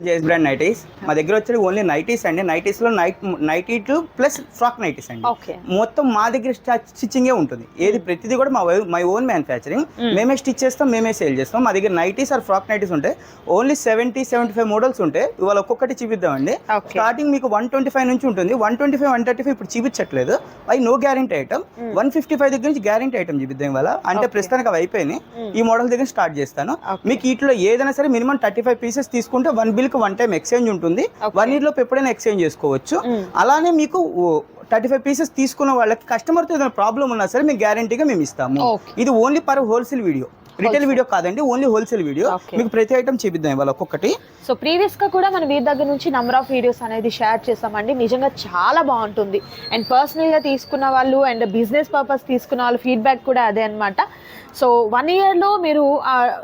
JS brand nighties మా దగ్గర వచ్చేది ఓన్లీ నైటీస్ అండి. నైటీస్లో నైటీ ప్లస్ ఫ్రాక్ నైటీస్ అండి. మొత్తం మా దగ్గర స్టిచ్చింగే ఉంటుంది. ఏది ప్రతిదీ కూడా మై ఓన్ మ్యానుఫ్యాక్చరింగ్. మేమే స్టిచ్ చేస్తాం, మేమే సేల్ చేస్తాం. మా దగ్గర నైటీస్ ఆర్ ఫ్రాక్ నైటీస్ ఉంటాయి. ఓన్లీ 70-75 మోడల్స్ ఉంటాయి. ఇవాళ ఒక్కొక్కటి చూపిద్దామండి. స్టార్టింగ్ మీకు 125 నుంచి ఉంటుంది. 125, 135 ఇప్పుడు చూపించట్లేదు. అవి నో గ్యారెంటీ ఐటమ్. 155 దగ్గర నుంచి గ్యారెంటీ ఐటమ్ చూపిద్దాం ఇవాళ. అంటే ప్రస్తుతానికి అవి అయిపోయినాయి. ఈ మోడల్ దగ్గర స్టార్ట్ చేస్తాను. మీకు వీటిలో ఏదైనా సరే మినిమం 35 పీసెస్ తీసుకుంటే 1 బిల్ 1 టైం ఎక్స్చేంజ్ ఉంటుంది. 1 ఇయర్ లోపు ఎప్పుడైనా ఎక్స్చేంజ్ చేసుకోవచ్చు. అలానే మీకు 35 పీసెస్ తీసుకున్న వాళ్ళకి కస్టమర్తో ఏదైనా ప్రాబ్లం ఉన్నా సరే మీకు గ్యారంటీగా మేము ఇస్తాము. ఇది only per wholesale video, retail video కాదండి, ఓన్లీ హోల్సేల్ వీడియో. మీకు ప్రతి ఐటమ్ చూపిద్దాం ఇవాళ ఒక్కొక్కటి. సో ప్రీవియస్ గా కూడా మనం వీరి దగ్గర నుంచి నంబర్ ఆఫ్ వీడియోస్ అనేది షేర్ చేసామండి. నిజంగా చాలా బాగుంటుంది. అండ్ పర్సనల్ గా తీసుకున్న వాళ్ళు అండ్ బిజినెస్ పర్పస్ తీసుకున్న వాళ్ళు ఫీడ్బ్యాక్ కూడా అదే అనమాట. సో 1 ఇయర్ లో మీరు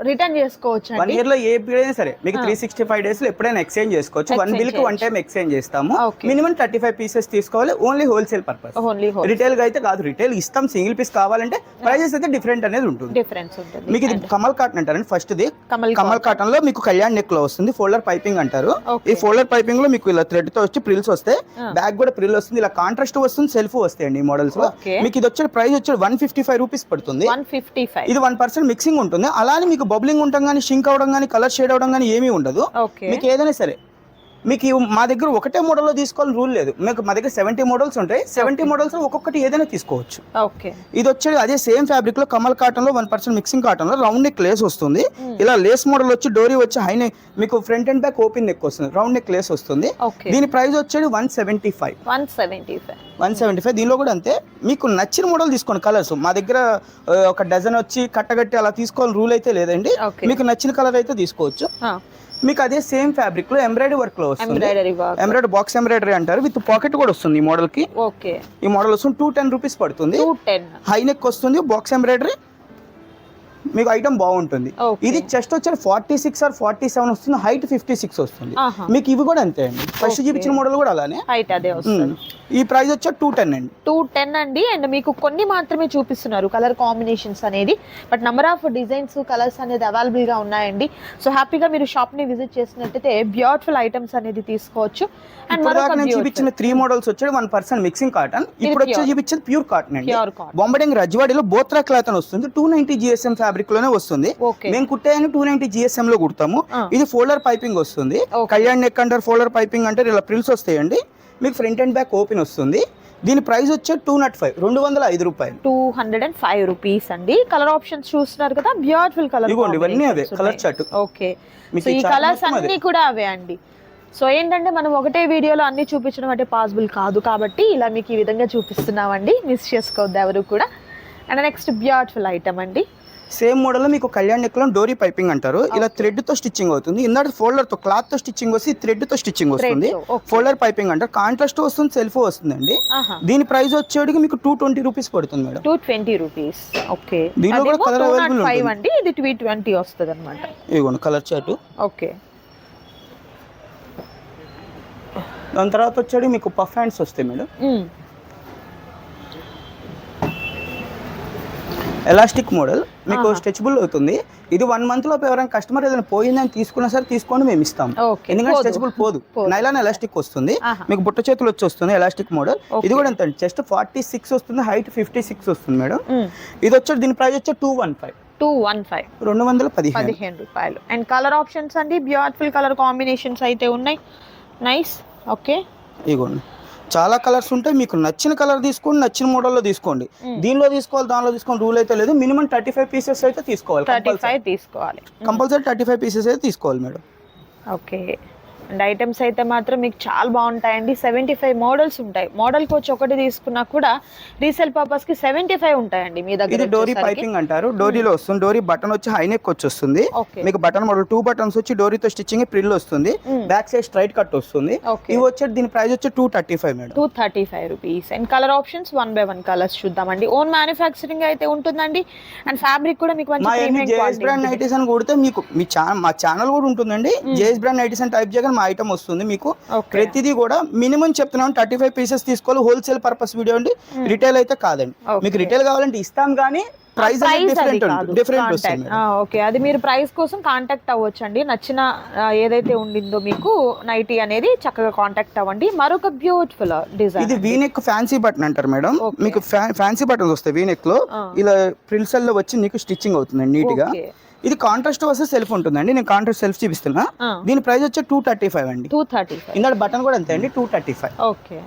రిటర్న్ చేసుకోవచ్చు. 1 ఇయర్ లో ఏ పీరియడ్ అయినా సరే మీకు 365 డేస్ లో ఎప్పుడైనా ఎక్స్చేంజ్ చేసుకోవచ్చు. 1 బిల్ కి 1 టైం ఎక్స్చేంజ్ చేస్తాము. మినిమం 35 పీసెస్ తీసుకోవాలి. Only wholesale purpose. రిటైల్ గా అయితే కాదు. రిటైల్ ఇస్తాం. సింగిల్ పీస్ కావాలంటే ప్రైజెస్ అయితే డిఫరెంట్ అనేది ఉంటుంది. మీకు ఇది కమల్ కాటన్ అంటారండి. ఫస్ట్ ది కమల్ కాటన్ లో మీకు కళ్యాణ్ నెక్ లో వస్తుంది. ఫోల్డర్ పైపింగ్ అంటారు. ఈ ఫోల్డర్ పైపింగ్ లో మీకు ఇలా థ్రెడ్ తో వచ్చి ప్రిల్స్ వస్తాయి. బ్యాక్ కూడా ప్రిల్ వస్తుంది. ఇలా కాంట్రాస్ట్ వస్తుంది. సెల్ఫ్ వస్తాయండి ఈ మోడల్స్ లో. మీకు ఇది వచ్చే ప్రైస్ వచ్చి 155 రూపీస్ పడుతుంది. ఇది 1% మిక్సింగ్ ఉంటుంది. అలానే మీకు బబ్లింగ్ ఉండడం కానీ, షింక్ అవడం కానీ, కలర్ షేడ్ అవడం కానీ ఏమీ ఉండదు. మీకు ఏదైనా సరే మీకు మా దగ్గర ఒకటే మోడల్లో తీసుకోవాలని రూల్ లేదు. మీకు మా దగ్గర 70 మోడల్స్ ఉంటాయి. 70 మోడల్స్ ఒక్కొక్కటి ఏదైనా తీసుకోవచ్చు. ఇది వచ్చేది అదే సేమ్ ఫ్యాబ్రిక్ లో కమల్ కాటన్ లో 1% మిక్సింగ్ కాటన్ లో రౌండ్ నెక్ లేస్ వస్తుంది. ఇలా లేస్ మోడల్ వచ్చి డోరీ వచ్చి హై నెక్, మీకు front and back open neck వస్తుంది. రౌండ్ నెక్ లేస్ వస్తుంది. దీని ప్రైస్ వచ్చేది 175. దీనిలో కూడా అంతే. మీకు నచ్చిన మోడల్ తీసుకోండి. కలర్స్ మా దగ్గర ఒక డజన్ వచ్చి కట్టగట్టి అలా తీసుకోవాలని రూల్ అయితే లేదండి. మీకు నచ్చిన కలర్ అయితే తీసుకోవచ్చు. మీకు అదే సేమ్ ఫ్యాబ్రిక్ లో ఎంబ్రాయిడరీ వర్క్ లో వస్తుంది. ఎంబ్రాయిడరీ బాక్స్ ఎంబ్రాయిడరీ అంటారు. విత్ పాకెట్ కూడా వస్తుంది ఈ మోడల్ కి. ఈ మోడల్ వస్తుంది 210 రూపీస్ పడుతుంది. హై నెక్ వస్తుంది. బాక్స్ ఎంబ్రాయిడరీ మీకు ఐటమ్ బాగుంటుంది. ఇది చెస్ట్ వచ్చి 46 or 47 వస్తుంది. హైట్ 56 వస్తుంది. మీకు ఇవి కూడా అంతే అండి. ఫస్ట్ చూపించిన మోడల్ కూడా అలానే హైట్ అదే వస్తుంది. ఈ ప్రైస్ వచ్చి 210 అండి. 210 అండి. అండ్ మీకు కొన్ని మాత్రమే చూపిస్తున్నారు కలర్ కాంబినేషన్స్ అనేది. But number of designs colours అనేది అవైలబుల్ గా ఉన్నాయండి. సో హ్యాపీగా మీరు షాప్ ని విజిట్ చేసినట్టయితే బ్యూటిఫుల్ ఐటమ్స్ అనేది తీసుకోవచ్చు. అండ్ నేను చూపించిన 3 మోడల్స్ వచ్చేది 1% మిక్సింగ్ కాటన్. ఇప్పుడు వచ్చి చూపించేది ప్యూర్ కాటన్ అండి. బొంబడింగ్ రజ్వాడిలో బోత్రా క్లాత్ అని వస్తుంది. 290 GSM ఫ్యాబ్రిక్ లోనే వస్తుంది. మేము కుట్టాయని 290 GSM లో కుడతాము. ఇది ఫోల్డర్ పైపింగ్ వస్తుంది. కళ్యాణ్ నెక్ అంటారు. ఫోల్డర్ పైపింగ్ అంటే ఇలా ప్రిల్స్ వస్తాయండి. మీకు ఫ్రంట్ అండ్ బ్యాక్ ఓపెన్ వస్తుంది. దీని ప్రైస్ వచ్చే 205 రూపాయలు. 205 రూపీస్ అండి. కలర్ ఆప్షన్స్ చూస్తున్నారు కదా, బ్యూటిఫుల్ కలర్. ఇవన్నీ అవే కలర్ చార్ట్. ఓకే, సో ఈ కలర్స్ అన్ని కూడా అవే అండి. సో ఏంటంటే మనం ఒకటే వీడియోలో అన్ని చూపించడం అంటే పాసిబుల్ కాదు, కాబట్టి ఇలా మీకు ఈ విధంగా చూపిస్తున్నామండి. మిస్ చేసుకోవద్దు ఎవరు కూడా. అండ్ నెక్స్ట్ బ్యూటిఫుల్ ఐటమ్ అండి. సేమ్ మోడల్ లో మీకు కళ్యాణ్ నెక్ లో డోరీ పైపింగ్ అంటారు. ఇలా థ్రెడ్ తో స్టిచ్చింగ్ అవుతుంది. ఇందాక ఫోల్డర్ తో క్లాత్ తో స్టిచ్చింగ్ వస్తుంది. థ్రెడ్ తో స్టిచ్చింగ్ వస్తుంది. ఫోల్డర్ పైపింగ్ అంటారు. కాంట్రాస్ట్ వస్తుంది. సెల్ఫ్ వస్తుందండి. దీని ప్రైస్ వచ్చేటికి మీకు 220 రూపీస్ పడుతుంది మేడం. 220 రూపీస్. ఓకే, దీనిలో కూడా కలర్ అవైలబుల్ ఉంటుంది అండి. ఇది 220 వస్తుంది అన్నమాట. ఇదిగోండి కలర్ చార్ట్. ఓకే, దాని తర్వాత వచ్చేది మీకు పఫ్ హ్యాండ్స్ వస్తాయి మేడం. ఎలాస్టిక్ మోడల్ మీకు స్ట్రెచబుల్ అవుతుంది. ఇది 1 మంత్ లోపు ఎవరైనా కస్టమర్ ఏదైనా పోయిందని తీసుకున్నా సరే తీసుకోండి, మేము ఇస్తాం. ఎందుకంటే స్ట్రెచబుల్ పోదు. నైలాన్ ఎలాస్టిక్ వస్తుంది. మీకు బుట్ట చేతులు వచ్చి వస్తుంది ఎలాస్టిక్ మోడల్. ఇది కూడా ఎంత చెస్ట్ 46 వస్తుంది. హైట్ 56 వస్తుంది మేడం. ఇది వచ్చి దీని ప్రైస్ వచ్చి 215 రూపాయలు. అండ్ కలర్ ఆప్షన్స్ అండి, బ్యూటిఫుల్ కలర్ కాంబినేషన్స్ అయితే ఉన్నాయి. నైస్. ఓకే, ఇగోండి చాలా కలర్స్ ఉంటాయి. మీకు నచ్చిన కలర్ తీసుకోండి, నచ్చిన మోడల్లో తీసుకోండి. దీనిలో తీసుకోవాలి, దానిలో తీసుకోండి రూల్ అయితే లేదు. మినిమం 35 పీసెస్ అయితే తీసుకోవాలి. కంపల్సరీ 35 పీసెస్ అయితే తీసుకోవాలి మేడం. ఓకే, అండ్ ఐటమ్స్ అయితే మాత్రం మీకు చాలా బాగుంటాయండి. 75 మోడల్స్ ఉంటాయి. మోడల్కి వచ్చి ఒకటి తీసుకున్నా కూడా రీసేల్ పర్పస్ కి 75 ఉంటాయండి మీ దగ్గర. ఇది డోరీ పైపింగ్ అంటారు. డోరీలో వస్తుంది. డోరీ బటన్ వచ్చి హై నెక్ వచ్చి వస్తుంది. మీకు బటన్ మోడల్ 2 బటన్స్ వచ్చి డోరీతో స్టిచ్చింగ్ ప్రిల్ వస్తుంది. బ్యాక్ సైడ్ స్ట్రైట్ కట్ వస్తుంది. ఇవి వచ్చేది దీని ప్రైస్ వచ్చి 235 madam. 235 rupees. And colour options 1 by 1 colours చూద్దామండి. ఓన్ మ్యానుఫ్యాక్చరింగ్ అయితే ఉంటుందండి. అండ్ ఫ్యాబ్రిక్ కూడా మీకు మంచి ప్రీమియం జేఎస్ బ్రాండ్ నైటీస్ అని కొడితే మీకు మా ఛానల్ కూడా ఉంటుందండి. జేఎస్ బ్రాండ్ నైటీస్ అని టైప్ చేయగానే మా ఐటమ్ వస్తుంది. మీకు ప్రతిదీ కూడా మినిమం చెప్తున్నాను 35 పీసెస్ తీసుకోవాలి. హోల్సేల్ పర్పస్ వీడియో అండి. రిటైల్ అయితే కాదండి. మీకు రిటైల్ కావాలంటే ఇస్తాం, కానీ ప్రైస్ డిఫరెంట్ వస్తుంది. ఓకే, అది మీరు ప్రైస్ కోసం కాంటాక్ట్ అవ్వచ్చండి. నచ్చిన ఏదైతే ఉండిందో మీకు నైటీ అనేది చక్కగా కాంటాక్ట్ అవ్వండి. మరొక బ్యూటిఫుల్ డిజైన్, ఇది వీనెక్ ఫ్యాన్సీ బటన్ అంటారు మేడం. మీకు ఫ్యాన్సీ బటన్స్ వస్తాయి వీనెక్ లో, ఇలా ప్రిల్సల్ లో వచ్చి మీకు స్టిచ్చింగ్ అవుతుందండి నీట్ గా. ఇది కాంట్రాస్ట్ వస్తే సెల్ఫ్ ఉంటుందండి. నేను కాంట్రాస్ట్ సెల్ఫ్ చూపిస్తున్నా. దీని ప్రైస్ వచ్చి 235 అండి. 235. ఇందాక బటన్ కూడా అంతే అండి, 235. ఓకే,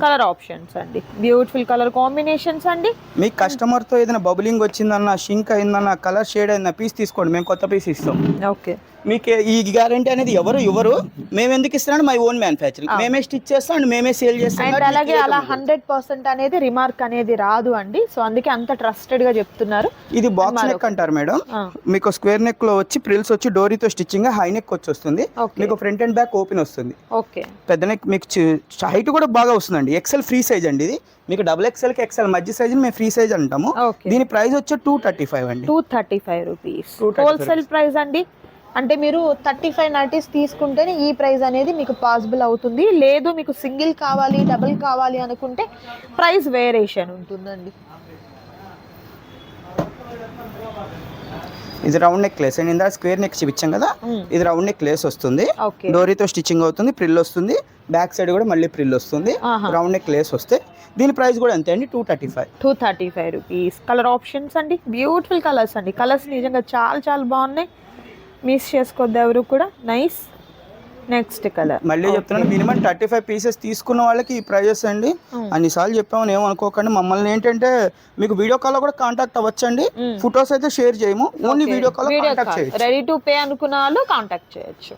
కలర్ ఆప్షన్స్ అండి, బ్యూటిఫుల్ కలర్ కాంబినేషన్స్ అండి. మీ కస్టమర్ తో ఏదైనా బబులింగ్ వచ్చిందన్న, షింక్ అయిందన్న, కలర్ షేడ్ అయిన పీస్ తీసుకోండి, మేము కొత్త పీస్ ఇస్తాం. ఓకే, మీకు ఈ గ్యారంటీ అనేది ఎవరు ఇవ్వరు. మేము ఎందుకు ఇస్తున్నాం, మై ఓన్ మ్యానుఫ్యాక్చరింగ్, మేమే స్టిచ్ చేస్తాం అండ్ మేమే సేల్ చేస్తాం. అండ్ అలాగే అలా 100% అనేది రిమార్క్ అనేది రాదు అండి. సో అందుకే అంత ట్రస్టెడ్ గా చెప్తున్నారు. ఇది బాక్స్ నెక్ అంటారు మేడం. మీకు స్క్వేర్ నెక్ లో వచ్చి ప్రిల్స్ వచ్చి డోరీతో స్టిచ్చింగ్, హై నెక్ వచ్చి వస్తుంది. మీకు ఫ్రంట్ అండ్ బ్యాక్ ఓపెన్ వస్తుంది. ఓకే, పెద్ద నెక్ మీకు హైట్ కూడా బాగా వస్తుందండి. ఎక్సెల్ ఫ్రీ సైజ్ అండి. ఇది మీకు XXL కి XL మధ్య సైజ్ మేము ఫ్రీ సైజ్ అంటాము. దీని ప్రైస్ వచ్చి 235 అండి. 235 రూపీస్ హోల్సేల్ ప్రైస్ అండి. అంటే మీరు 35 నైటీస్ తీసుకుంటేనే ఈ ప్రైస్ అనేది మీకు పాసిబుల్ అవుతుంది. లేదు మీకు సింగిల్ కావాలి, డబుల్ కావాలి అనుకుంటే ప్రైస్ వేరియేషన్ ఉంటుందండి. ఇది రౌండ్ నెక్ లేస్ అండి. ఇందా స్క్వేర్ నెక్ చూపించాం కదా, ఇది రౌండ్ నెక్ లేస్ వస్తుంది. డోరీతో స్టిచ్చింగ్ అవుతుంది, ప్రిల్ వస్తుంది. బ్యాక్ సైడ్ కూడా మళ్ళీ ప్రిల్ వస్తుంది. రౌండ్ నెక్ లేస్ వస్తే దీని ప్రైస్ కూడా అంతే అండి, 235 రూపీస్. కలర్ ఆప్షన్స్ అండి, బ్యూటిఫుల్ కలర్స్ అండి. కలర్స్ నిజంగా చాలా చాలా బాగున్నాయి, మిస్ చేసుకోవద్దు ఎవరు కూడా. నైస్. నెక్స్ట్ కలర్ మళ్ళీ చెప్తున్నాను, మినిమం 35 పీసెస్ తీసుకున్న వాళ్ళకి ఈ ప్రైజెస్ అండి. అన్నిసార్లు చెప్పామని ఏమనుకోకండి. మమ్మల్ని ఏంటంటే మీకు వీడియో కాల్ లో కూడా కాంటాక్ట్ అవ్వచ్చండి. ఫొటోస్ అయితే షేర్ చేయము, ఓన్లీ వీడియో కాల్ కాంటాక్ట్ చేయొచ్చు. రెడీ టు పే అనుకున్న వాళ్ళు కాంటాక్ట్ చేయొచ్చు.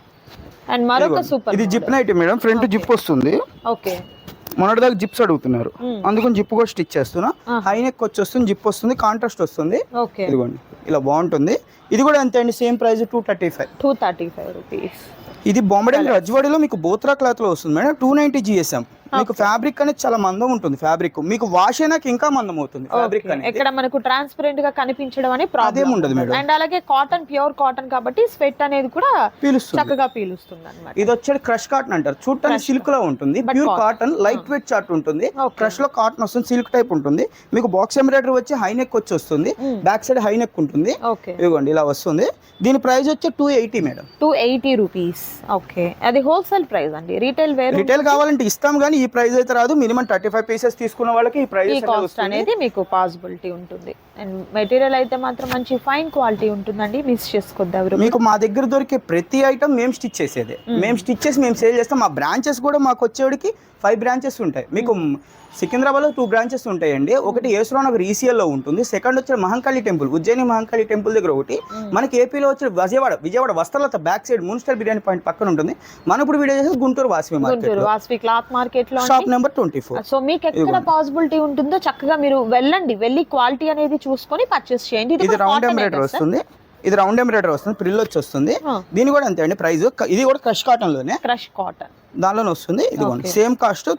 అండ్ మరొక సూపర్, ఇది zip nighty madam. Front zip వస్తుంది. ఓకే, మొన్నటిదాకా జిప్స్ అడుగుతున్నారు, అందుకని జిప్ కూడా స్టిచ్ చేస్తున్నా. హై నెక్ వచ్చి వస్తుంది, జిప్ వస్తుంది, కాంట్రాస్ట్ వస్తుంది. ఇదిగోండి ఇలా బాగుంటుంది. ఇది కూడా అంతే అండి, సేమ్ ప్రైస్ 235 రూపీస్. ఇది బొంబడే రజ్వాడిలో మీకు బోత్రా క్లాత్ లో వస్తుంది మేడం. 290 GSM. మీకు ఫ్యాబ్రిక్ అనేది చాలా మందం ఉంటుంది. ఫ్యాబ్రిక్ మీకు వాష్ అయినాక ఇంకా మందం అవుతుంది ఫ్యాబ్రిక్ అనేది. ఇక్కడ మనకు ట్రాన్స్పరెంట్ గా కనిపించడం అనే ప్రాబ్లం ఉండదు మేడం. అండ్ అలాగే కాటన్, ప్యూర్ కాటన్ కాబట్టి స్వెట్ అనేది కూడా చక్కగా పీలుస్తుంది అన్నమాట. ఇది వచ్చేది క్రష్ కాటన్ అంటారు. చూడటానికి సిల్క్ లో ఉంటుంది. Pure cotton, light weight chart ఉంటుంది. క్రష్ లో కాటన్ వస్తుంది, సిల్క్ టైప్ ఉంటుంది. మీకు బాక్స్ ఎంబ్రాయిడరీ వచ్చి హై నెక్ వచ్చి వస్తుంది. బ్యాక్ సైడ్ హై నెక్ ఉంటుంది. ఇదిగోండి ఇలా వస్తుంది. దీని ప్రైస్ వచ్చి 280 మేడం. 280 రూపీస్. ఓకే, అది హోల్సేల్ ప్రైస్ అండి. రీటైల్ కావాలంటే ఇస్తాం కానీ ఈ ప్రైస్ అయితే రాదు. మినిమం 35 పీసెస్ తీసుకున్న వాళ్ళకి ఈ ప్రైస్ కాస్ట్ అనేది మీకు పాసిబిలిటీ ఉంటుంది. అండ్ మెటీరియల్ అయితే మాత్రం మంచి ఫైన్ క్వాలిటీ ఉంటుందండి, మిస్ చేసుకోవద్దు. మీకు మా దగ్గర దొరికే ప్రతి ఐటమ్ మేము స్టిచ్ చేసేదే. మేము స్టిచ్ చేసి మేము సేల్ చేస్తాం. మా బ్రాంచెస్ కూడా మాకు వచ్చేవాడికి 5 బ్రాంచెస్ ఉంటాయి. మీకు సికింద్రాబాద్ లో 2 బ్రాంచెస్ ఉంటాయండి. ఒకటి యేసరావు నగర్ ECL లో ఉంటుంది. సెకండ్ వచ్చి మహంకాళి టెంపుల్, ఉజ్జయిని మహంకాళి టెంపుల్ దగ్గర ఒకటి. మనకి ఏపీలో వచ్చి Vijayawada Vastralatha back side municipal biryani point పక్కన ఉంటుంది. మనం ఇప్పుడు వీడియో చేసేది గుంటూరు వాసవి క్లాత్ మార్కెట్ లో, షాప్ నెంబర్ 24. సో మీకు ఎక్కడ పాసిబిలిటీ ఉంటుందో చక్కగా మీరు వెళ్ళి క్వాలిటీ అనేది చూసుకొని పర్చేస్ చేయండి. ఇది రౌండ్ ఎంబ్రాయిడరీ వస్తుంది. ఇది రౌండ్ ఎంబ్రాయిడరీ వస్తుంది, ప్రిల్ వచ్చి వస్తుంది. దీని కూడా అంతే అండి ప్రైస్. ఇది కూడా క్రష్ కాటన్ లోనే, క్రష్ కాటన్ దానిలోనే వస్తుంది. ఇదిగోండి సేమ్ కాస్ట్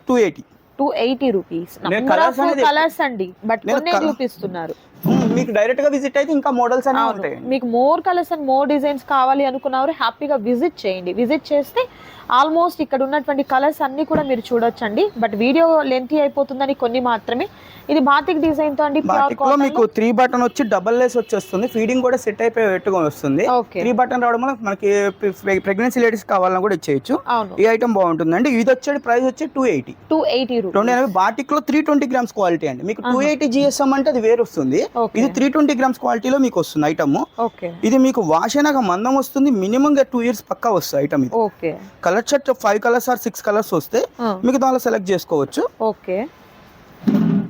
280 రూపీస్. కలర్స్ అండి, బట్ కొన్ని చూపిస్తున్నారు. మీకు డైరెక్ట్ గా విజిట్ అయితే ఇంకా మోడల్స్ అనే ఉంటాయి. మీకు more colours and more designs కావాలి అనుకున్నవారు హ్యాపీగా విజిట్ చేయండి. విజిట్ చేస్తే ఆల్మోస్ట్ ఇక్కడ ఉన్నటువంటి కలర్స్ అన్ని కూడా మీరు చూడొచ్చండి. బట్ వీడియో లెంతీ అయిపోతుందని కొన్ని మాత్రమే. ఇది బాతిక్ డిజైన్ తో అండి. మీకు 3 బటన్ వచ్చి డబల్ లేస్ వచ్చేస్తుంది. ఫీడింగ్ కూడా సెట్ అయిపోయి పెట్టుకొని వస్తుంది. 3 బటన్ రావడం వల్ల మనకి ప్రెగ్నెన్సీ లేడీస్ కావాలన్నా కూడా ఇచ్చేయచ్చు. ఈ ఐటమ్ బాగుంటుందండి. ఇది వచ్చే ప్రైస్ వచ్చి 280 రూపీస్. బాటిక్ లో 320 గ్రామ్స్ క్వాలిటీ అండి. మీకు 280 GSM అంటే అది వేరు వస్తుంది. ఇది 320 గ్రామ్స్ క్వాలిటీలో మీకు వస్తుంది ఐటమ్. ఇది మీకు వాష్ అయినాక మందం వస్తుంది. మినిమం 2 years పక్కా వస్తుంది ఐటమ్. ఇది colour shirt 5 colours or 6 colours వస్తే మీకు దానిలో సెలెక్ట్ చేసుకోవచ్చు. ఓకే,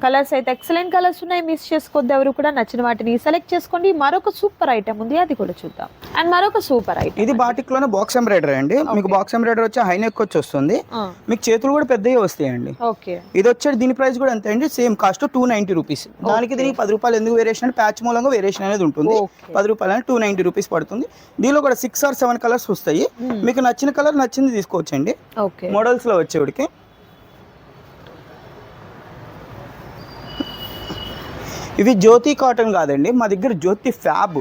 కలర్స్ అయితే ఎక్సలెంట్ కలర్స్ ఉన్నాయి, మిస్ చేసుకోవద్దు ఎవరు కూడా. నచ్చిన వాటిని సెలెక్ట్ చేసుకోండి. మరొక సూపర్ ఐటమ్ ఉంది, అది కూడా చూద్దాం. అండ్ మరొక సూపర్ ఐటమ్, ఇది బాటిక్ లోనే బాక్స్ ఎంబ్రాయిడరీ అండి. మీకు బాక్స్ ఎంబ్రాయిడరీ వచ్చి హై నెక్ వచ్చి వస్తుంది. మీకు చేతులు కూడా పెద్దగా వస్తాయండి. ఇది వచ్చేది దీని ప్రైస్ కూడా అంతే అండి, సేమ్ కాస్ట్ 290 రూపీస్. దానికి దీనికి 10 రూపాయలు ఎందుకు వేరియేషన్ అంటే ప్యాచ్ మూలంగా వేరియేషన్ అనేది ఉంటుంది. 10 రూపాయలు అంటే 290 రూపీస్ పడుతుంది. దీనిలో కూడా 6 or 7 కలర్స్ వస్తాయి. మీకు నచ్చిన కలర్ నచ్చింది తీసుకోవచ్చండి. మోడల్స్ లో వచ్చేవాడికి ఇవి జ్యోతి కాటన్ కాదండి, మా దగ్గర జ్యోతి ఫ్యాబ్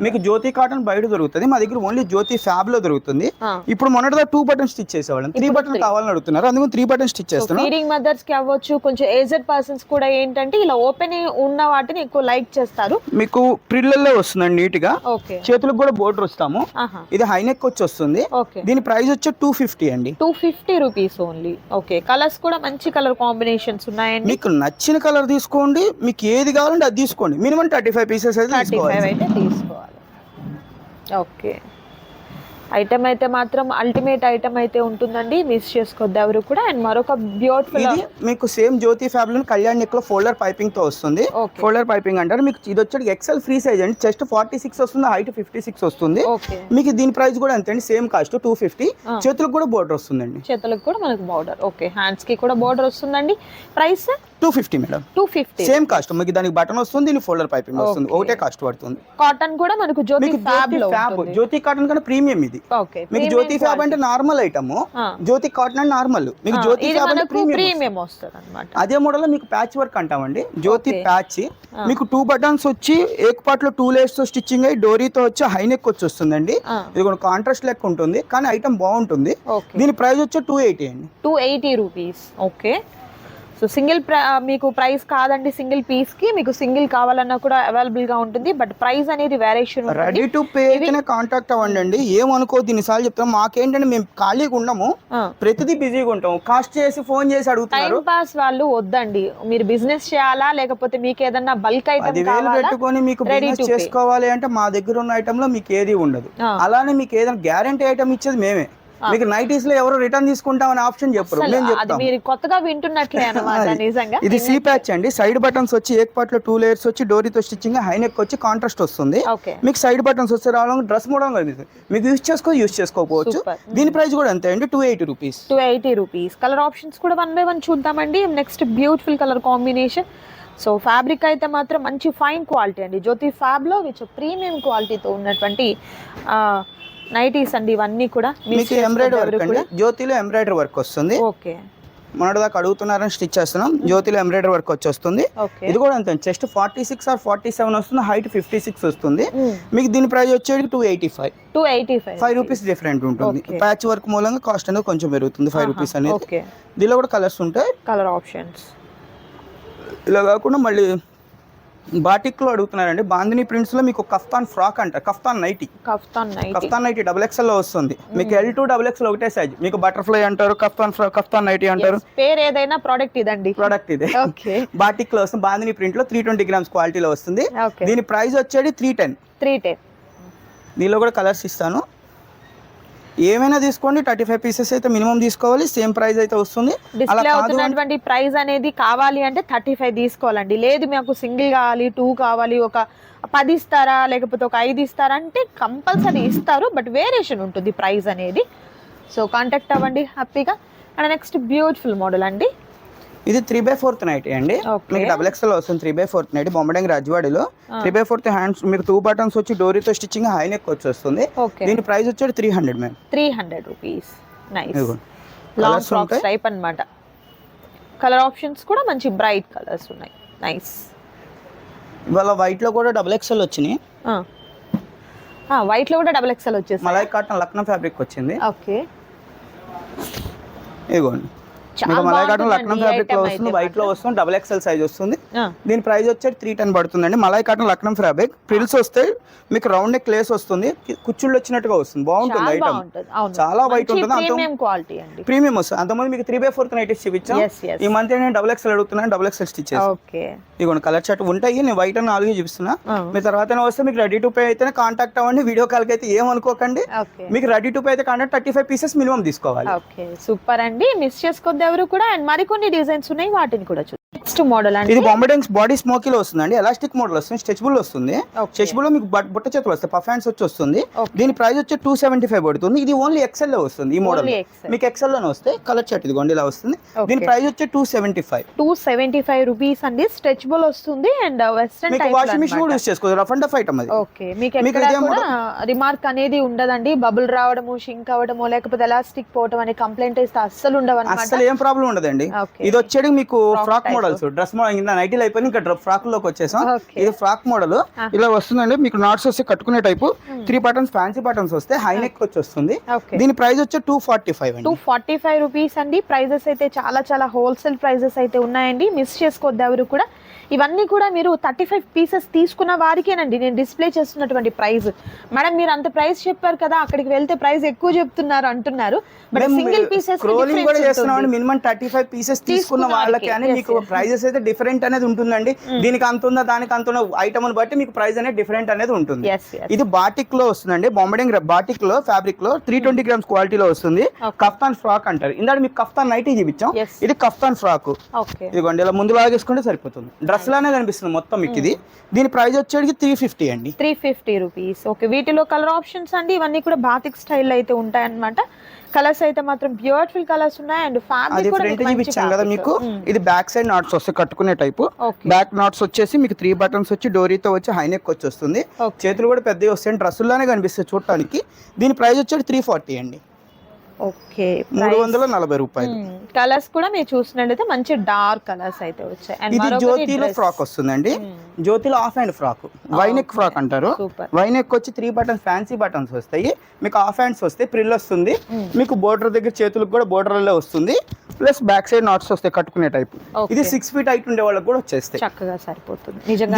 మీకు జ్యోతి కాటన్ బయట దొరుకుతుంది, మా దగ్గర ఓన్లీ జ్యోతి ఫ్యాబ్ లో దొరుకుతుంది. ఇప్పుడు మొన్నటిదా 2 బటన్ స్టిచ్ చేసేవాళ్ళం, 3 బటన్ కావాలని అడుగుతున్నారు, అందుకు 3 బటన్ స్టిచ్ చేస్తున్నాం. ఫీడింగ్ మదర్స్ కి అవ్వచ్చు, కొంచెం ఏజ్డ్ పర్సన్స్ కూడా ఏంటంటే ఇలా ఓపెన్ ఉన్న వాటిని ఎక్కువ లైక్ చేస్తారు. మీకు ప్రిల్లల్లో వస్తుందండి నీట్ గా, చేతులకు కూడా బోర్డర్ వస్తాము. ఇది హైనెక్ వచ్చి వస్తుంది, దీని ప్రైస్ వచ్చి 250 అండి. 250 రూపీస్ ఓన్లీ. ఓకే, కలర్స్ కూడా మంచి కలర్ కాంబినేషన్స్ ఉన్నాయండి. మీకు నచ్చిన కలర్ తీసుకోండి, మీకు ఏది కావాలంటే అది తీసుకోండి. మినిమం 35 పీసెస్ అయితే తీసుకోవాలి. ఓకే, ఐటమ్ అయితే మాత్రం అల్టిమేట్ ఐటమ్ అయితే ఉంటుందండి, మిస్ చేసుకోవద్దు ఎవరు కూడా. అండ్ మరొక బ్యూటిఫుల్ ఇది మీకు సేమ్ జ్యోతి ఫ్యాబ్రిక్ లో కళ్యాణ్ నెక్ లో ఫోల్డర్ పైపింగ్ తో వస్తుంది. ఫోల్డర్ పైపింగ్ అంటారు. మీకు ఇది వచ్చి ఎక్సెల్ ఫ్రీ సైజ్ అండి, చెస్ట్ 46 వస్తుంది, హైట్ 56 వస్తుంది. మీకు దీని ప్రైస్ కూడా అంతే అండి, సేమ్ కాస్ట్ 250. చేతులకు కూడా బోర్డర్ వస్తుందండి, చేతులకు కూడా మనకు బోర్డర్. ఓకే, హ్యాండ్స్ కి కూడా బోర్డర్ వస్తుందండి. Price 250 madam. 250 same cost. మీకు దానికి బటన్ వస్తుంది, దీనికి ఫోల్డర్ పైపింగ్ వస్తుంది, ఒకటే కాస్ట్ పడుతుంది. కాటన్ కూడా మనకు జ్యోతి ఫ్యాబ్ లో ఉంటుంది. జ్యోతి కాటన్ కన్నా ప్రీమియం ఇది. మీకు జ్యోతి ఫ్యాబ్ అంటే నార్మల్ ఐటమ్, జ్యోతి కాటన్ అంటే నార్మల్. మీకు జ్యోతి ఫ్యాబ్ అంటే ప్రీమియం వస్తుంది అన్నమాట. అదే మోడల్ లో మీకు ప్యాచ్ వర్క్ అంటామండి, జ్యోతి ప్యాచ్. మీకు 2 బటన్స్ వచ్చి ఏక్ పార్ట్ లో 2 లేయర్స్ తో స్టిచ్చింగ్ అయ్యి డోరీతో వచ్చి హైనెక్ వచ్చి వస్తుందండి. ఇది కూడా కాంట్రాస్ట్ లెక్క ఉంటుంది, కానీ ఐటమ్ బాగుంటుంది. దీని ప్రైస్ వచ్చి 280 అండి. 280 రూపీస్. ఓకే, సో సింగిల్ మీకు ప్రైస్ కాదండి, సింగిల్ పీస్ కి మీకు సింగిల్ కావాలన్నా కూడా అవైలబుల్ గా ఉంటుంది. బట్ ప్రైస్ అనేది వేరియేషన్. రెడీ టు పే అయితేనే కాంటాక్ట్ అవ్వండి. ఏమనుకోవద్దు, ఇన్నిసార్లు చెప్తాం. మాకేంటంటే మేము ఖాళీగా ఉండము, ప్రతిదీ బిజీగా ఉంటాం. కాస్ట్ చేసి ఫోన్ చేసి అడుగుతారు. టైం పాస్ వాళ్ళు వద్దండి, మీరు బిజినెస్ చేయాలా లేకపోతే మీకు ఏదన్నా బల్క్ ఐటమ్ 10,000 పెట్టుకొని మీకు బిజినెస్ చేసుకోవాలి అంటే మా దగ్గర ఉన్న ఐటమ్ లో మీకు ఏది ఉండదు. అలానే మీకు ఏదైనా గ్యారంటీ ఐటమ్ ఇచ్చేది మేమే. మీకు నైటీస్ లో ఎవరు రిటర్న్ తీసుకుంటామని ఆప్షన్ చెప్పరు, మేము చెప్తాం. మీరు కొత్తగా వింటున్నట్లే అన్నమాట. నిజంగా ఇది సి ప్యాచ్ అండి, సైడ్ బటన్స్ వచ్చి ఏక్ పార్ట్ లో 2 లేయర్స్ వచ్చి డోరీతో స్టిచ్చింగ్, హైనెక్ వచ్చి కాంట్రాస్ట్ వస్తుంది. మీకు సైడ్ బటన్స్ వస్తే రావడం డ్రెస్ మోడల్ మీకు యూస్ చేసుకోవచ్చు. దీని ప్రైస్ కూడా అంతే అండి, 280 రూపీస్. 280 రూపీస్. కలర్ ఆప్షన్స్ కూడా 1 by 1 చూద్దామండి. Next beautiful colour combination. So fabric అయితే మాత్రం మంచి ఫైన్ క్వాలిటీ అండి, జ్యోతి ఫ్యాబ్ లో విచ్ ప్రీమియం క్వాలిటీతో ఉన్నటువంటి నైటీస్ అండి ఇవన్నీ కూడా. మీకు ఎంబ్రాయిడరీ వర్క్ అండి, జ్యోతిలో ఎంబ్రాయిడరీ వర్క్ వస్తుంది. ఓకే, మొన్నటి దాకా అడుగుతున్నారని స్టిచ్ చేస్తున్నాం. జ్యోతిలో ఎంబ్రాయిడరీ వర్క్ వచ్చి వస్తుంది. ఇది కూడా అంతే, చెస్ట్ 46 or 47 వస్తుంది, హైట్ 56 వస్తుంది. మీకు దీని ప్రైస్ వచ్చేది 285. 5 రూపీస్ డిఫరెంట్ ఉంటుంది. ప్యాచ్ వర్క్ మూలంగా కాస్ట్ అనేది కొంచెం పెరుగుతుంది, 5 రూపీస్ అనేది. దీనిలో కూడా కలర్స్ ఉంటాయి, కలర్ ఆప్షన్స్. ఇలా కాకుండా మళ్ళీ బాటిక్ లో అడుగుతున్నారండి, బాందిని ప్రింట్స్ లో మీకు కఫ్తాన్ ఫ్రాక్ అంటారు, కఫ్తాన్ నైటీ XXL లో వస్తుంది. మీకు L2 XXL ఒకటే సైజ్. మీకు బటర్ఫ్లై అంటారు, కఫ్తాన్ నైటీ అంటారు. పేరు ఏదైనా ప్రోడక్ట్ ఇదండి, ప్రోడక్ట్ ఇదే. బాటిక్ లో వస్తుంది, బాందిని ప్రింట్ లో 320 grams క్వాలిటీలో వస్తుంది. దీని ప్రైస్ వచ్చేది 310. దీనిలో కూడా కలర్స్ ఇస్తాను, ఏమైనా తీసుకోండి. 35 పీసెస్ అయితే మినిమం తీసుకోవాలి, సేమ్ ప్రైస్ అయితే వస్తుంది. డిస్ప్లే అవుతున్నటువంటి ప్రైస్ అనేది కావాలి అంటే 35 తీసుకోవాలండి. లేదు మాకు సింగిల్ కావాలి, 2 కావాలి, ఒక 10 ఇస్తారా లేకపోతే ఒక 5 ఇస్తారా అంటే కంపల్సరీ ఇస్తారు, బట్ వేరియేషన్ ఉంటుంది ప్రైస్ అనేది. సో కాంటాక్ట్ అవ్వండి హ్యాపీగా. అండ్ నెక్స్ట్ బ్యూటిఫుల్ మోడల్ అండి, ఇది 3/4 నైటీ అండి. మీకు XXL వస్తుంది, 3/4 నైటీ. బొమ్మడంగి రాజవాడిలో 3/4 హ్యాండ్స్. మీకు 2 బటన్స్ వచ్చి డోరీతో స్టిచ్చింగ్, హైనెక్ వచ్చి వస్తుంది. దీని ప్రైస్ వచ్చేది 300 ma'am. 300 rupees. Nice long frock type అన్నమాట. కలర్ ఆప్షన్స్ కూడా మంచి బ్రైట్ కలర్స్ ఉన్నాయి. నైస్. ఇవాళ వైట్ లో కూడా XXL వచ్చినాయి. వైట్ లో కూడా XXL వచ్చేసి మలై కాటన్ లక్నో ఫ్యాబ్రిక్ వచ్చింది. ఓకే, ఇదిగోండి మలై కాటన్ లక్నో ఫ్యాబ్రిక్ లో వస్తుంది, వైట్ లో వస్తుంది, XXL సైజ్ వస్తుంది. దీని ప్రైస్ వచ్చేది 310 పడుతుందండి. Malai cotton Lucknow fabric, frills వస్తాయి, మీకు రౌండ్ నెక్ లేస్ వస్తుంది, కుచ్చుళ్ళు వచ్చినట్టుగా వస్తుంది, బాగుంటుంది ఐటమ్. చాలా వైట్ ఉంటుంది, ప్రీమియం వస్తుంది. అంతమంది మీకు 3/4 నైటీస్ చూపించాం. ఈ మంత్ నేను XXL అడుగుతున్నాను, XXL స్టిచ్ చేస్తాను. ఇదిగోండి కలర్ చార్ట్ ఉంటాయి, నేను వైట్ అని 4 చూపిస్తున్నా. మీ తర్వాత వస్తే మీకు రెడీ టు పే అయితేనే కాంటాక్ట్ అవ్వండి. వీడియో కాల్ కి అయితే ఏమనుకోకండి, మీకు రెడీ టు పే అయితే కాంటాక్ట్ 35 పీసెస్ మినిమం తీసుకోవాలి. సూపర్ అండి, మిస్ చేసుకోవద్దు ఎవరు కూడా. అండ్ మరికొన్ని డిజైన్స్ ఉన్నాయి, వాటిని కూడా చూద్దాం. నెక్స్ట్ మోడల్ అండి, ఇది బొమ్మడంగ్స్ బాడీ స్మోకీలో వస్తుందండి, ఎలాస్టిక్ మోడల్ వస్తుంది, స్ట్రెచబుల్ వస్తుంది. స్ట్రెచబుల్ లో మీకు బుట్ట చేతులు వస్తాయి, పఫ్ హ్యాండ్స్ వచ్చి వస్తుంది. దీని ప్రైస్ వచ్చి 275 పడుతుంది. ఇది ఓన్లీ XL లో వస్తుంది. ఈ మోడల్ మీకు XL లోనే వస్తాయి. కలర్ చార్ట్ ఇదిగోండి ఇలా వస్తుంది. దీని ప్రైస్ వచ్చి 275 రూపీస్ అండి. స్ట్రెచబుల్ వస్తుంది and western type. Washing machine కూడా యూస్ చేసుకోవచ్చు, రఫ్ అండ్ టఫ్ ఐటమ్ అది. ఓకే, మీకు ఎక్కడ కూడా రిమార్క్ అనేది ఉండదండి, బబుల్ రావడము, షింక్ అవడము, లేకపోతే ఎలాస్టిక్ పోవడం అనే కంప్లైంట్ అయితే అస్సలు ఉండవు అన్నమాట. అసలు ఏం ప్రాబ్లం ఉండదండి. ఇది వచ్చేది మీకు frock model models dress model కింద నైటీలు అయిపోయి ఇంకా ఫ్రాక్ లోకి వచ్చేసాం. Okay. ఇది ఫ్రాక్ మోడల్ ఇలా వస్తుందండి. మీకు నాట్స్ వస్తే కట్టుకునే టైపు 3 బటన్స్ ఫ్యాన్సీ బటన్స్ వస్తే హై నెక్ వచ్చి వస్తుంది. దీని ప్రైస్ వచ్చి 245 అండి. 245 రూపీస్ అండి. ప్రైజెస్ అయితే చాలా చాలా హోల్సేల్ ప్రైజెస్ అయితే ఉన్నాయండి, మిస్ చేసుకోవద్దు ఎవరు కూడా. ఇవన్నీ కూడా మీరు 35 పీసెస్ తీసుకున్న వారికేనండి నేను డిస్ప్లే చేస్తున్నటువంటి ప్రైస్. మేడం మీరు అంత ప్రైస్ చెప్పారు కదా, అక్కడికి వెళ్తే ప్రైస్ ఎక్కువ చెప్తున్నారు అంటున్నారు. బట్ సింగిల్ పీసెస్ స్క్రోలింగ్ కూడా చేస్తున్నాం. మినిమం 35 పీసెస్ తీసుకున్న వాళ్ళకి అని మీకు ప్రైజెస్ అయితే డిఫరెంట్ అనేది ఉంటుందండి. దీనికి అంత ఉందా దానికి అంత ఉన్న ఐటమ్ బట్టి మీకు ప్రైస్ అనేది డిఫరెంట్ అనేది ఉంటుంది. ఇది బాటిక్ లో వస్తుందండి, బాంబడింగ్ బాటిక్ లో ఫ్యాబ్రిక్ లో 320 గ్రామ్స్ క్వాలిటీలో వస్తుంది. కఫ్తాన్ ఫ్రాక్ అంటారు. ఇందాక మీకు కఫ్తాన్ నైటీ చూపించాం, ఇది కఫ్తాన్ ఫ్రాక్. ఇదిగోండి ఇలా ముందు లాగేసుకుంటే సరిపోతుంది. డ్రెస్ లానే కనిపిస్తుంది మొత్తం మీకు ఇది. దీని ప్రైస్ వచ్చేటికి 350 అండి. 350 రూపీస్. ఓకే, వీటిలో కలర్ ఆప్షన్స్ అండి ఇవన్నీ కూడా బాతిక్ స్టైల్ అయితే ఉంటాయి అన్నమాట. కలర్స్ అయితే మాత్రం బ్యూటిఫుల్ కలర్స్ ఉన్నాయి అండ్ ఫ్యాబ్రిక్ కూడా ఫ్రంట్ చూపించాం కదా మీకు. ఇది బ్యాక్ సైడ్ నాట్స్ వస్తే కట్టుకునే టైపు. బ్యాక్ నాట్స్ వచ్చేసి మీకు 3 బటన్స్ వచ్చి డోరీతో వచ్చి హై నెక్ వచ్చి వస్తుంది. చేతులు కూడా పెద్దవి వస్తాయి, డ్రెస్సుల్లానే కనిపిస్తాయి చూడటానికి. దీని ప్రైస్ వచ్చేది 340 అండి. ఓకే, 340 రూపాయలు. కలర్స్ కూడా మీరు చూసినట్లయితే మంచి డార్క్ కలర్స్ అయితే వచ్చాయి. ఇది జ్యోతిలో ఫ్రాక్ వస్తుందండి. జ్యోతిలో half hand frock, V neck frock అంటారు. వైనెక్ వచ్చి 3 బటన్స్ ఫ్యాన్సీ బటన్స్ వస్తాయి. మీకు ఆఫ్ హ్యాండ్స్ వస్తాయి, ప్రిల్ వస్తుంది. మీకు బోర్డర్ దగ్గర చేతులకు కూడా బోర్డర్లో వస్తుంది. ప్లస్ బ్యాక్ సైడ్ నాట్స్ వస్తాయి కట్టుకునే టైప్. ఇది 6 ఫీట్ హైట్ ఉండే వాళ్ళకి కూడా వచ్చేస్తాయి, చక్కగా సరిపోతుంది. నిజంగా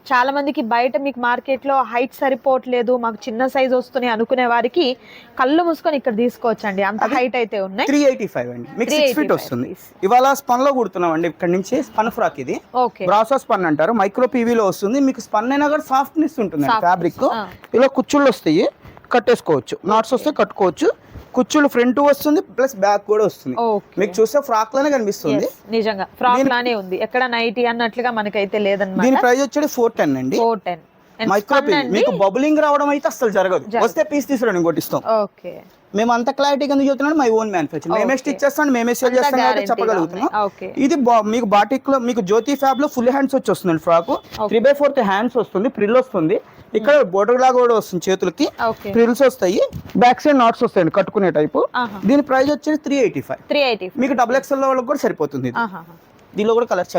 చాలా మందికి బయట మీకు మార్కెట్ లో హైట్ సరిపోవట్లేదు, మాకు చిన్న సైజ్ వస్తున్నాయి అనుకునే వారికి కళ్ళు మూసుకొని ఇక్కడ తీసుకోవచ్చండి, అంత హైట్ అయితే ఉన్నాయి. 385 అండి, మీకు 6 ఫీట్ వస్తుంది. ఇవాళ స్పన్ లో కుడుతున్నాం అండి. ఇక్కడ నుంచి స్పన్ ఫ్రాక్ ఇది బ్రాసో స్పన్ అంటారు. మైక్రో పీవీలో వస్తుంది. మీకు స్పన్ అయినా కూడా సాఫ్ట్నెస్ ఉంటుంది ఫ్యాబ్రిక్. ఇలా కుచ్చుళ్ళు వస్తాయి, కట్టేసుకోవచ్చు. నాట్స్ వస్తే కట్టుకోవచ్చు. కుచ్చులు ఫ్రంట్ వస్తుంది, ప్లస్ బ్యాక్ కూడా వస్తుంది. మీకు చూస్తే ఫ్రాక్ లానే కనిపిస్తుంది. నిజంగా ఫ్రాక్ లానే ఉంది, ఎక్కడ నైటీ అన్నట్లుగా మనకైతే లేదన్నమాట. దీని ప్రైస్ వచ్చేది 410 అండి. 410. Micro PV. మీకు బబులింగ్ రావడం అయితే అసలు జరగదు. వస్తే పీస్ తీసుకురండి కొట్టిస్తాం. ఓకే, మేము అంత క్లారిటీగా ఎందుకు చెప్తున్నాం, మై ఓన్ మ్యానుఫ్యాక్చర్. మేమే స్టిచ్ చేస్తాం, మేమే సేల్ చేస్తాం కాబట్టి చెప్పగలుగుతున్నాం. ఇది మీకు బాటిక్ లో మీకు జ్యోతి ఫ్యాబ్ లో ఫుల్ హ్యాండ్స్ వచ్చి వస్తుంది. ఫ్రాక్ 3/4 హ్యాండ్స్ వస్తుంది, ప్రిల్ వస్తుంది. ఇక్కడ బోర్డర్ లాగా కూడా వస్తుంది, చేతులకి ప్రిల్స్ వస్తాయి. బ్యాక్ సైడ్ నాట్స్ వస్తాయండి కట్టుకునే టైపు. దీని ప్రైస్ వచ్చేసి 385. మీకు XXL లో వాళ్ళకి కూడా సరిపోతుంది. దీనిలో కూడా కలర్స్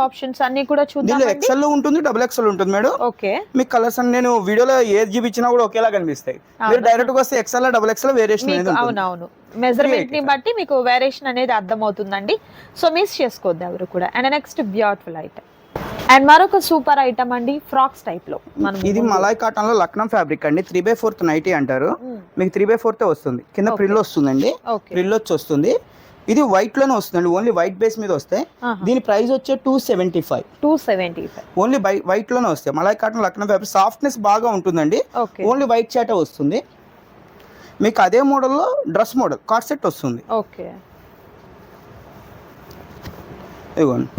ఆప్షన్స్ అన్ని కూడా చూద్దాం. దీనిలో XL ఉంటుంది, XXL ఉంటుంది మేడం. ఓకే, మీకు కలర్స్ అన్ని నేను వీడియోలో ఏది చూపించినా కూడా ఒకేలా కనిపిస్తాయి. మీరు డైరెక్ట్ గా వస్తే XL XXL వేరియేషన్ అనేది ఉంటుంది. అవునవును, మెజర్మెంట్ ని బట్టి మీకు వేరియేషన్ అనేది అర్థమవుతుందండి. సో మిస్ చేసుకోవద్దు ఎవరు కూడా. And next beautiful item and మరొక సూపర్ ఐటమ్ అండి, ఫ్రాక్స్ టైప్ లో. ఇది మలాయ్ కాటన్ లో లక్నం ఫ్యాబ్రిక్ అండి. 3/4 నైటీ అంటారు. మీకు 3/4 వస్తుంది. కింద ప్రిల్ వస్తుందండి, ప్రిల్ వచ్చి వస్తుంది. ఇది వైట్ లోనే వస్తుందండి, ఓన్లీ వైట్ బేస్ మీద వస్తాయి. దీని ప్రైస్ వచ్చే 275. ఓన్లీ వైట్ లోనే వస్తాయి. మలాయ్ కాటన్ లక్నం ఫ్యాబ్రిక్ సాఫ్ట్నెస్ బాగా ఉంటుందండి. ఓన్లీ వైట్ చాట వస్తుంది. మీకు అదే మోడల్లో డ్రెస్ మోడల్ కార్డ్ సెట్ వస్తుంది. ఓకే, ఇదిగోండి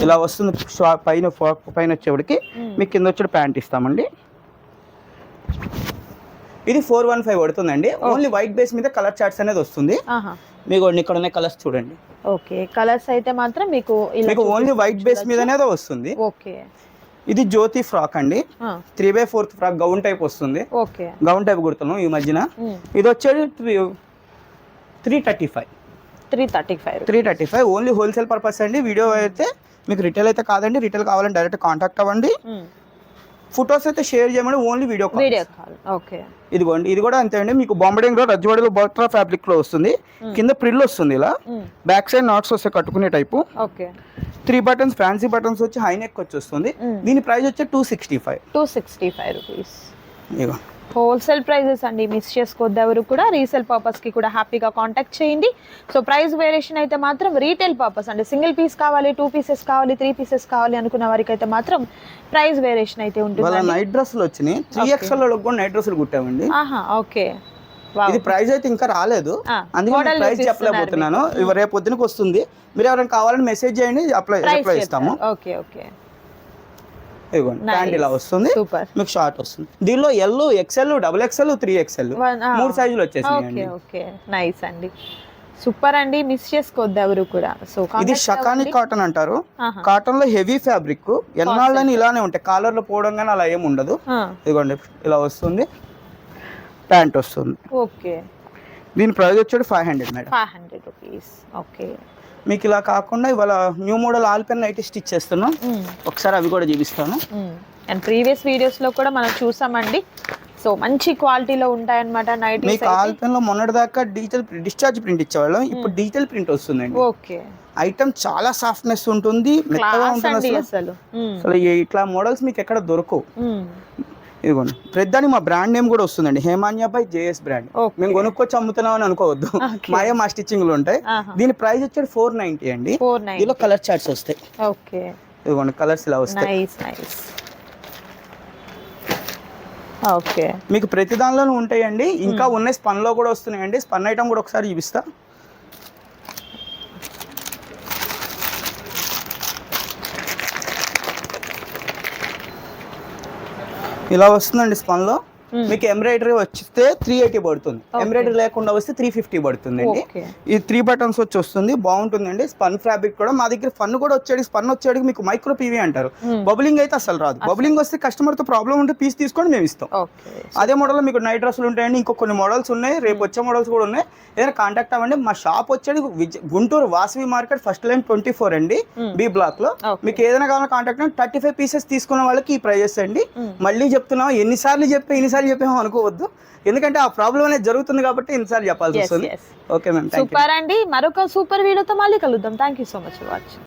ఇలా వస్తుంది. పైన వచ్చేవాడికి మీకు కింద వచ్చే ప్యాంట్ ఇస్తామండి. ఇది 415 పడుతుందండి. ఓన్లీ వైట్ బేస్ మీద కలర్ చార్ట్స్ అనేది వస్తుంది. మీకు ఇక్కడ ఉన్న కలర్స్ చూడండి. ఓకే, కలర్స్ అయితే మాత్రం మీకు ఓన్లీ వైట్ బేస్ మీద అనేది వస్తుంది. ఓకే, ఇది జ్యోతి ఫ్రాక్ అండి. 3/4 ఫ్రాక్ గౌన్ టైప్ వస్తుంది. ఓకే, గౌన్ టైప్ కుడుతున్నాం ఈ మధ్యన. ఇది వచ్చేది 335. ఓన్లీ హోల్సేల్ పర్పస్ అండి. వీడియో అయితే మీకు రిటైల్ అయితే కాదండి. రిటైల్ కావాలంటే డైరెక్ట్ కాంటాక్ట్ అవ్వండి. ఫొటోస్ అయితే షేర్ చేయమని ఓన్లీ వీడియో కాల్. ఓకే, ఇదిగోండి ఇది కూడా అంతే అండి. మీకు బాంబడింగ్ లో రజ్వాడిలో బట్రా ఫ్యాబ్రిక్ లో వస్తుంది. కింద ప్రిల్ వస్తుంది. ఇలా బ్యాక్ సైడ్ నాట్స్ వస్తే కట్టుకునే టైపు. 3 బటన్స్ ఫ్యాన్సీ బటన్స్ వచ్చి హై నెక్ వచ్చి వస్తుంది. దీని ప్రైస్ వచ్చి 265 రూపీస్. హోల్సేల్ ప్రైజెస్ అండి, మిస్ చేసుకోవద్దు ఎవరు కూడా. రీసేల్ పర్పస్ కి కూడా హ్యాపీగా కాంటాక్ట్ చేయండి. సో ప్రైస్ వేరియేషన్ అయితే మాత్రం రీటైల్ పర్పస్ అంటే సింగిల్ పీస్ కావాలి, 2 పీసెస్ కావాలి, 3 పీసెస్ కావాలి అనుకున్న వారికి అయితే మాత్రం ప్రైస్ వేరియేషన్ అయితే ఉంటుంది. నైట్ డ్రెస్సులు వచ్చినాయి. 3XL లో కూడా నైట్ డ్రెస్సులు కుట్టామండి. ఓకే, ఇది ప్రైస్ అయితే ఇంకా రాలేదు, అందుకే ప్రైస్ చెప్పలేకపోతున్నాను. రేపు పొద్దునకి వస్తుంది. మీరు ఎవరైనా కావాలని మెసేజ్ చేయండి, అప్లై ఇస్తాము. ఓకే ఓకే, ప్యాంట్ ఇలా వస్తుంది. మీకు షార్ట్ వస్తుంది. దీనిలో L, XL, XXL, 3XL 3 సైజులు వచ్చేసాయి. ఓకే, నైస్ అండి, సూపర్ అండి, మిస్ చేసుకోవద్దు ఎవరు కూడా. సో ఇది షకాని కాటన్ అంటారు. కాటన్ లో హెవీ ఫ్యాబ్రిక్ ఎన్నాళ్ళని ఇలానే ఉంటాయి. కాలర్ లో పోవడం కానీ అలా ఏమి ఉండదు. ఇదిగోండి ఇలా వస్తుంది, ప్యాంట్ వస్తుంది. ఓకే, దీని ప్రైస్ వచ్చేది 500 మేడం. 500 రూపీస్. ఓకే, మీకు ఇలా కాకుండా ఇవాళ new model all pen nighty stitch చేస్తున్నాం, ఒకసారి అవి కూడా చూపిస్తాను. అండ్ ప్రీవియస్ వీడియోస్ లో కూడా మనం చూసామండి. సో మంచి క్వాలిటీలో ఉంటాయన్నమాట నైటీ. మీకు ఆల్ పెన్ లో మొన్నటి దాకా డిశ్చార్జ్ ప్రింట్ ఇచ్చేవాళ్ళం, ఇప్పుడు డిజిటల్ ప్రింట్ వస్తుందండి. ఓకే. ఐటమ్ చాలా సాఫ్ట్నెస్ ఉంటుంది, మెత్తగా ఉంటుంది అసలు. ఇట్లా మోడల్స్ మీకు ఎక్కడ దొరకవు. ఇదిగోండి ప్రతిదాని మా బ్రాండ్ నేమ్ కూడా వస్తుందండి, హేమాన్య బై జేఎస్ బ్రాండ్. మేము కొనుక్కొచ్చి అమ్ముతున్నాం అని అనుకోవద్దు, మా స్టిచ్చింగ్ లో ఉంటాయి. దీని ప్రైస్ వచ్చేది 490 అండి. దీనిలో కలర్ చార్ట్స్ వస్తాయి. ఓకే. ఇదిగోండి కలర్స్ ఇలా వస్తాయి. ఓకే. మీకు ప్రతి దానిలోనూ ఉంటాయండి, ఇంకా ఉన్నాయి. స్పన్ లో కూడా వస్తున్నాయండి. స్పన్ ఐటమ్ కూడా ఒకసారి చూపిస్తా. ఇలా వస్తుందండి స్పన్ లో. మీకు ఎంబ్రాయిడరీ వచ్చితే 380 పడుతుంది, ఎంబ్రాయిడరీ లేకుండా వస్తే 350 పడుతుంది అండి. ఈ 3 బటన్స్ వచ్చి వస్తుంది, బాగుంటుందండి. స్పన్ ఫ్యాబ్రిక్ కూడా మా దగ్గర. ఫన్ కూడా వచ్చేది, స్పన్ వచ్చేది మీకు మైక్రో పీవీ అంటారు. బబులింగ్ అయితే అసలు రాదు. బబులింగ్ వస్తే కస్టమర్ తో ప్రాబ్లం ఉంటే పీస్ తీసుకొని మేము ఇస్తాం. అదే మోడల్ లో మీకు నైట్ డ్రెస్సులు ఉంటాయండి, ఇంకో కొన్ని మోడల్స్ ఉన్నాయి, రేపు వచ్చే మోడల్స్ కూడా ఉన్నాయి. ఏదైనా కాంటాక్ట్ అవ్వండి. మా షాప్ వచ్చేది Guntur Vasavi market first line 24 అండి, బి బ్లాక్ లో. మీకు ఏదైనా కావాలన్నా కాంటాక్ట్ 35 పీసెస్ తీసుకున్న వాళ్ళకి ఈ ప్రైజెస్ అండి. మళ్ళీ చెప్తున్నాం, ఎన్నిసార్లు చెప్పామో అనుకోవద్దు, ఎందుకంటే ఆ ప్రాబ్లం అనేది జరుగుతుంది కాబట్టి ఎన్నిసార్లు చెప్పాల్సి వస్తుంది. ఓకే మ్యామ్, సూపర్ అండి. మరొక సూపర్ వీడియోతో మళ్ళీ కలుద్దాం. Thank you so much for watching.